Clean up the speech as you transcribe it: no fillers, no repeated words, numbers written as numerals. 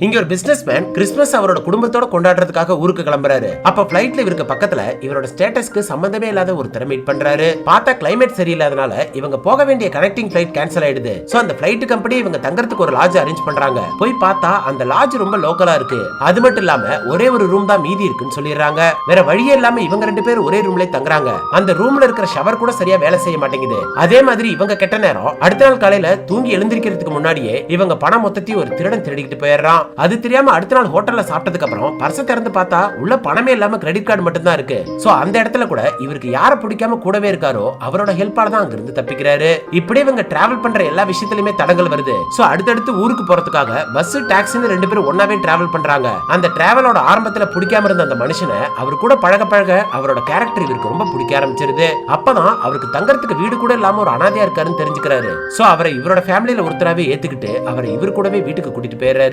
இங்க ஒரு businessman Christmas அவரோட குடும்பத்தோட கொண்டாடுறதுக்காக ஊருக்கு கிளம்புறாரு. அப்ப பிளைட்ல இவருக்கு பக்கத்துல இவரோட ஸ்டேட்டஸ்க்கு சம்பந்தமே இல்லாத ஒருத்தரை மீட் பண்றாரு. பார்த்தா கிளைமேட் சரியில்லாதனால இவங்க போக வேண்டிய கனெக்டிங் பிளைட் கேன்சல் ஆயிடுது. சோ அந்த பிளைட் கம்பெனி இவங்க தங்கறதுக்கு ஒரு லாட்ஜ் அரேஞ்ச் பண்றாங்க. போய் பார்த்தா அந்த லாட்ஜ் ரொம்ப லோக்கலா இருக்கு. அது மட்டும் இல்லாம ஒரே ஒரு ரூம் தான் மீதி இருக்குன்னு சொல்லிடுறாங்க. வேற வழியே இல்லாம இவங்க ரெண்டு பேரும் ஒரே ரூம்ல தங்குறாங்க. அந்த ரூம்ல இருக்கிற ஷவர் கூட சரியா வேலை செய்ய மாட்டேங்குது. அதே மாதிரி இவங்க கெட்ட நேரம் அடுத்த நாள் காலையில தூங்கி எழுந்திருக்கிறதுக்கு முன்னாடியே இவங்க பணம் மொத்தத்தையும் ஒரு திருடன் திருடிக்கிட்டு போயிடுறான். அது தெரியாம அடுத்த நாள் ஹோட்டல்ல சாப்பிட்டதுக்கு அப்புறம் பர்ஸ திறந்து பார்த்தா உள்ள பணமே இல்லாம கிரெடிட் கார்டு மட்டும் தான் இருக்கு. சோ அந்த இடத்துல கூட இவருக்கு யார பிடிக்காம கூடவே இருக்காரோ அவரோட ஹெல்ப்பால தான் அங்க இருந்து தப்பிக்கிறாரு. இப்படி இவங்க டிராவல் பண்ற எல்லா விஷயத்திலுமே தடங்கள் வருது. சோ அடுத்தடுத்து ஊருக்கு போறதுக்காக பஸ் டாக்ஸின்னு ரெண்டு பேரும் ஒன்னாவே டிராவல் பண்றாங்க. அந்த டிராவலோட ஆரம்பத்துல பிடிக்காம இருந்த அந்த மனுஷனை அவர் கூட பழக பழக அவரோட கேரக்டர் இவருக்கு ரொம்ப பிடிக்க ஆரம்பிச்சிருது. அப்பதான் அவருக்கு தங்கறதுக்கு வீடு கூட இல்லாம ஒரு அனாதையா இருக்காருன்னு தெரிஞ்சுக்கிறாரு. சோ அவரை இவரோட ஃபேமிலியில ஒருத்தராவே ஏத்துக்கிட்டு அவரை இவர் கூடவே வீட்டுக்கு கூட்டிட்டு போயிடுறாரு.